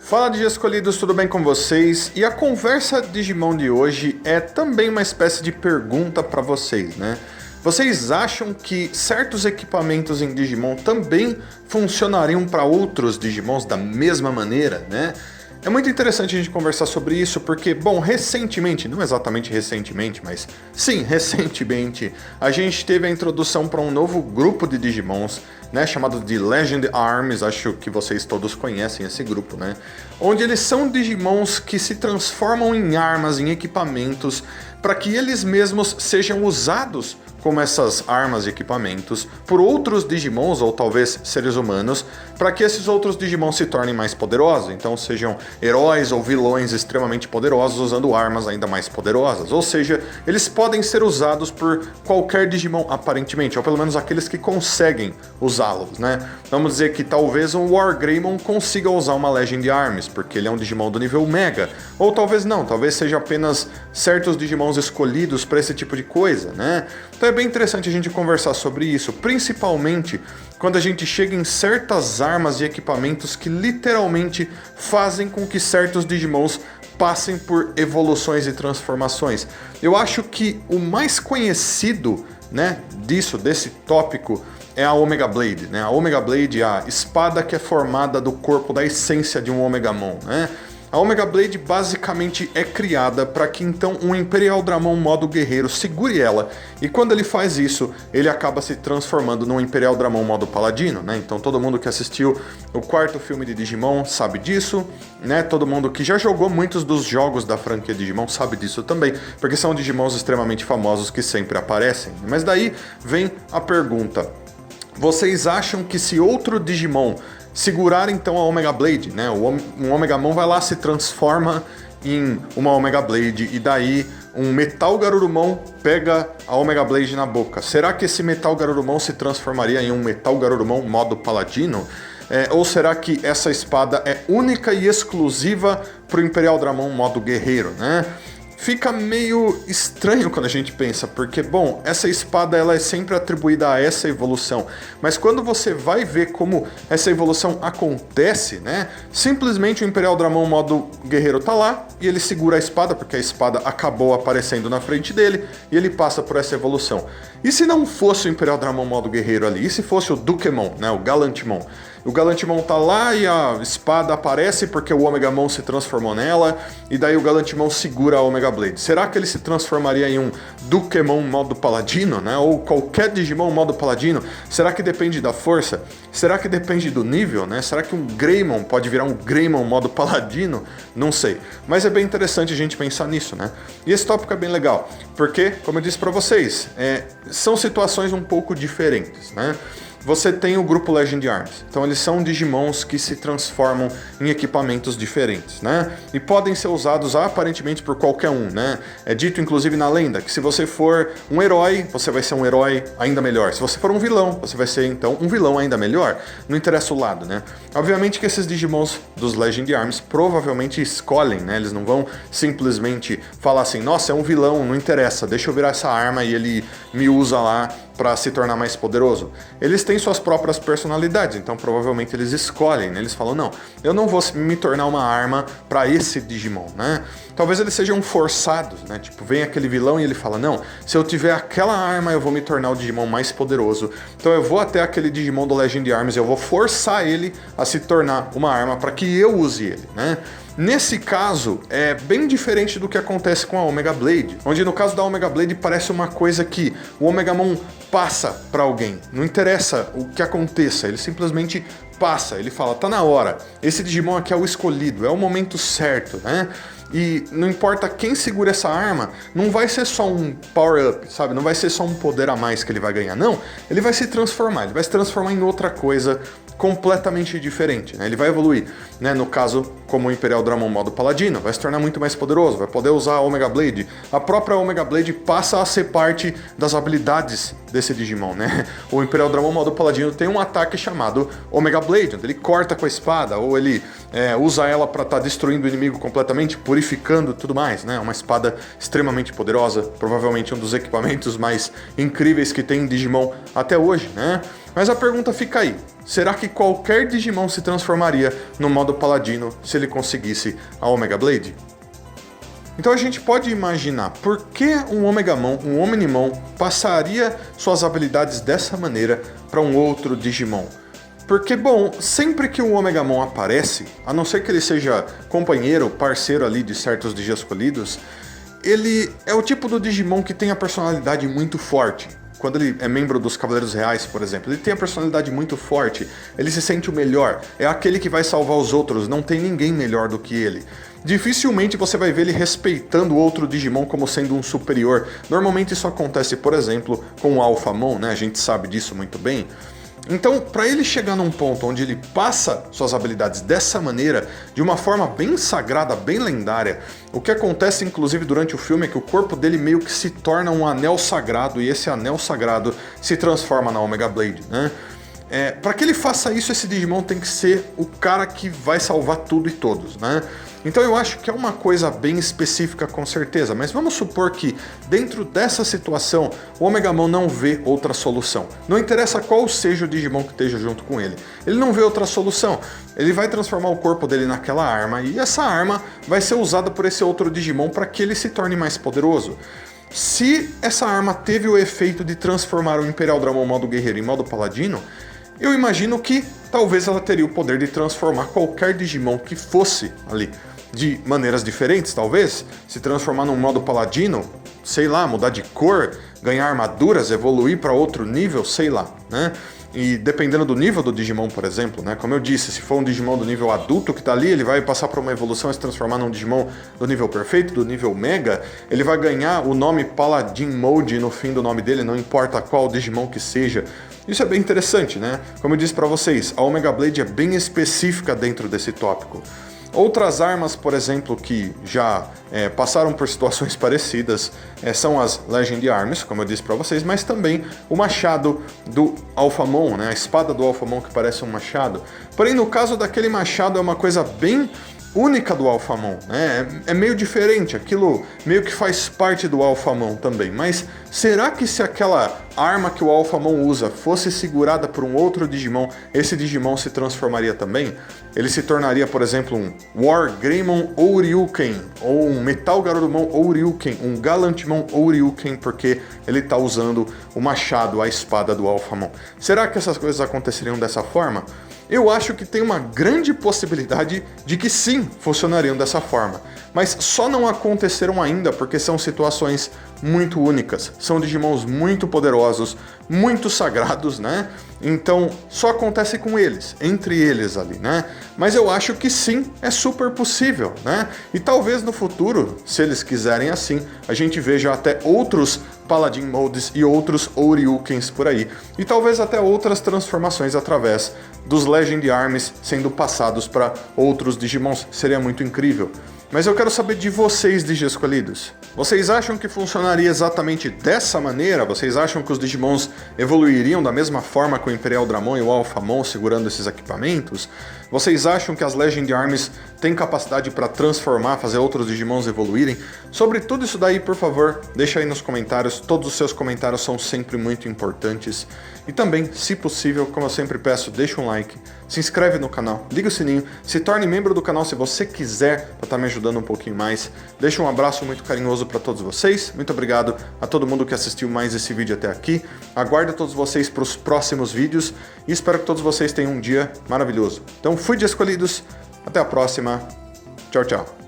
Fala Digi Escolhidos, tudo bem com vocês? E a conversa Digimon de hoje é também uma espécie de pergunta para vocês, né? Vocês acham que certos equipamentos em Digimon também funcionariam para outros Digimons da mesma maneira, né? É muito interessante a gente conversar sobre isso porque, bom, recentemente, não exatamente recentemente, mas sim, recentemente, a gente teve a introdução para um novo grupo de Digimons, né, chamado de Legend Arms, acho que vocês todos conhecem esse grupo, né? Onde eles são Digimons que se transformam em armas, em equipamentos, para que eles mesmos sejam usados como essas armas e equipamentos por outros Digimons ou talvez seres humanos, para que esses outros Digimons se tornem mais poderosos, então sejam heróis ou vilões extremamente poderosos usando armas ainda mais poderosas, ou seja, eles podem ser usados por qualquer Digimon aparentemente, ou pelo menos aqueles que conseguem usá-los, né? Vamos dizer que talvez um Wargreymon consiga usar uma Legend Arms, porque ele é um Digimon do nível Mega, ou talvez não, talvez seja apenas certos Digimons escolhidos para esse tipo de coisa, né? Então é bem interessante a gente conversar sobre isso, principalmente quando a gente chega em certas armas e equipamentos que literalmente fazem com que certos Digimons passem por evoluções e transformações. Eu acho que o mais conhecido, né, desse tópico, é a Omega Blade, né? A Omega Blade é a espada que é formada do corpo da essência de um Omegamon, né? A Omega Blade basicamente é criada para que então um Imperial Dramon modo guerreiro segure ela, e quando ele faz isso, ele acaba se transformando num Imperial Dramon modo paladino, né? Então todo mundo que assistiu o quarto filme de Digimon sabe disso, né? Todo mundo que já jogou muitos dos jogos da franquia Digimon sabe disso também, porque são Digimons extremamente famosos que sempre aparecem. Mas daí vem a pergunta: vocês acham que se outro Digimon segurar então a Omega Blade, né? Um Omegamon vai lá, se transforma em uma Omega Blade e daí um Metal Garurumon pega a Omega Blade na boca. Será que esse Metal Garurumon se transformaria em um Metal Garurumon modo paladino? Ou será que essa espada é única e exclusiva para o Imperial Dramon modo guerreiro, né? Fica meio estranho quando a gente pensa, porque, bom, essa espada ela é sempre atribuída a essa evolução, mas quando você vai ver como essa evolução acontece, né, simplesmente o Imperial Dramon modo guerreiro tá lá, e ele segura a espada, porque a espada acabou aparecendo na frente dele, e ele passa por essa evolução. E se não fosse o Imperial Dramon modo guerreiro ali, e se fosse o Dukemon, né, o Galantimon? O Galantimon tá lá e a espada aparece porque o Omegamon se transformou nela, e daí o Galantimon segura a Omega Blade. Será que ele se transformaria em um Dukemon modo paladino, né? Ou qualquer Digimon modo paladino? Será que depende da força? Será que depende do nível, né? Será que um Greymon pode virar um Greymon modo paladino? Não sei. Mas é bem interessante a gente pensar nisso, né? E esse tópico é bem legal, porque, como eu disse pra vocês, são situações um pouco diferentes, né? Você tem o grupo Legend Arms, então eles são Digimons que se transformam em equipamentos diferentes, né? E podem ser usados aparentemente por qualquer um, né? É dito inclusive na lenda que se você for um herói, você vai ser um herói ainda melhor. Se você for um vilão, você vai ser então um vilão ainda melhor. Não interessa o lado, né? Obviamente que esses Digimons dos Legend Arms provavelmente escolhem, né? Eles não vão simplesmente falar assim, nossa, é um vilão, não interessa, deixa eu virar essa arma e ele me usa lá para se tornar mais poderoso. Eles têm suas próprias personalidades, então provavelmente eles escolhem, né? Eles falam, não, eu não vou me tornar uma arma para esse Digimon, né? Talvez eles sejam forçados, né? Tipo, vem aquele vilão e ele fala, não, se eu tiver aquela arma eu vou me tornar o Digimon mais poderoso, então eu vou até aquele Digimon do Legend Arms e eu vou forçar ele a se tornar uma arma para que eu use ele, né? Nesse caso, é bem diferente do que acontece com a Omega Blade, onde no caso da Omega Blade parece uma coisa que o Omegamon passa para alguém, não interessa o que aconteça, ele simplesmente passa, ele fala, tá na hora, esse Digimon aqui é o escolhido, é o momento certo, né? E não importa quem segura essa arma, não vai ser só um power-up, sabe? Não vai ser só um poder a mais que ele vai ganhar, não. Ele vai se transformar, ele vai se transformar em outra coisa completamente diferente, né? Ele vai evoluir, né? No caso, como o Imperial Dramon modo paladino, vai se tornar muito mais poderoso, vai poder usar a Omega Blade. A própria Omega Blade passa a ser parte das habilidades desse Digimon, né? O Imperial Dramon modo paladino tem um ataque chamado Omega Blade, onde ele corta com a espada, ou ele usa ela para estar destruindo o inimigo completamente, purificando e tudo mais, né? Uma espada extremamente poderosa, provavelmente um dos equipamentos mais incríveis que tem em Digimon até hoje, né? Mas a pergunta fica aí, será que qualquer Digimon se transformaria no modo Paladino se ele conseguisse a Omega Blade? Então a gente pode imaginar por que um Omegamon, um Omnimon, passaria suas habilidades dessa maneira para um outro Digimon. Porque, bom, sempre que um Omegamon aparece, a não ser que ele seja companheiro, parceiro ali de certos Digiescolhidos, ele é o tipo do Digimon que tem a personalidade muito forte. Quando ele é membro dos Cavaleiros Reais, por exemplo, ele tem a personalidade muito forte, ele se sente o melhor, é aquele que vai salvar os outros, não tem ninguém melhor do que ele. Dificilmente você vai ver ele respeitando o outro Digimon como sendo um superior. Normalmente isso acontece, por exemplo, com o Alphamon, né? A gente sabe disso muito bem. Então, para ele chegar num ponto onde ele passa suas habilidades dessa maneira, de uma forma bem sagrada, bem lendária, o que acontece inclusive durante o filme é que o corpo dele meio que se torna um anel sagrado, e esse anel sagrado se transforma na Omega Blade, né? Para que ele faça isso, esse Digimon tem que ser o cara que vai salvar tudo e todos, né? Então eu acho que é uma coisa bem específica com certeza, mas vamos supor que dentro dessa situação o Omegamon não vê outra solução. Não interessa qual seja o Digimon que esteja junto com ele, ele não vê outra solução. Ele vai transformar o corpo dele naquela arma e essa arma vai ser usada por esse outro Digimon para que ele se torne mais poderoso. Se essa arma teve o efeito de transformar o Imperial Dramon modo guerreiro em modo paladino, eu imagino que talvez ela teria o poder de transformar qualquer Digimon que fosse ali. De maneiras diferentes, talvez, se transformar num modo paladino, sei lá, mudar de cor, ganhar armaduras, evoluir para outro nível, sei lá, né? E dependendo do nível do Digimon, por exemplo, né? Como eu disse, se for um Digimon do nível adulto que tá ali, ele vai passar por uma evolução e se transformar num Digimon do nível perfeito, do nível Mega, ele vai ganhar o nome Paladin Mode no fim do nome dele, não importa qual Digimon que seja. Isso é bem interessante, né? Como eu disse para vocês, a Omega Blade é bem específica dentro desse tópico. Outras armas, por exemplo, que já passaram por situações parecidas são as Legend Arms, como eu disse para vocês, mas também o machado do Alphamon, né? A espada do Alphamon que parece um machado. Porém, no caso daquele machado é uma coisa bem única do Alphamon, né? É meio diferente, aquilo meio que faz parte do Alphamon também, mas será que se aquela arma que o Alphamon usa fosse segurada por um outro Digimon, esse Digimon se transformaria também? Ele se tornaria, por exemplo, um Wargreymon Ouryuken, ou um Metal Garurumon Ouryuken, um Gallantmon Ouryuken, porque ele está usando o machado, a espada do Alphamon. Será que essas coisas aconteceriam dessa forma? Eu acho que tem uma grande possibilidade de que sim, funcionariam dessa forma. Mas só não aconteceram ainda porque são situações muito únicas. São Digimons muito poderosos, muito sagrados, né? Então só acontece com eles, entre eles ali, né? Mas eu acho que sim, é super possível, né? E talvez no futuro, se eles quiserem assim, a gente veja até outros Paladin Modes e outros Ouryukens por aí. E talvez até outras transformações através dos Legend Arms sendo passados para outros Digimons. Seria muito incrível. Mas eu quero saber de vocês, Digiescolhidos. Vocês acham que funcionaria exatamente dessa maneira? Vocês acham que os Digimons evoluiriam da mesma forma que o Imperial Dramon e o Alphamon segurando esses equipamentos? Vocês acham que as Legend Arms têm capacidade para transformar, fazer outros Digimons evoluírem? Sobre tudo isso daí, por favor, deixa aí nos comentários. Todos os seus comentários são sempre muito importantes. E também, se possível, como eu sempre peço, deixa um like, se inscreve no canal, liga o sininho, se torne membro do canal se você quiser, para estar me ajudando um pouquinho mais. Deixa um abraço muito carinhoso para todos vocês. Muito obrigado a todo mundo que assistiu mais esse vídeo até aqui. Aguardo todos vocês para os próximos vídeos e espero que todos vocês tenham um dia maravilhoso. Então fui, Digiescolhidos, até a próxima. Tchau, tchau.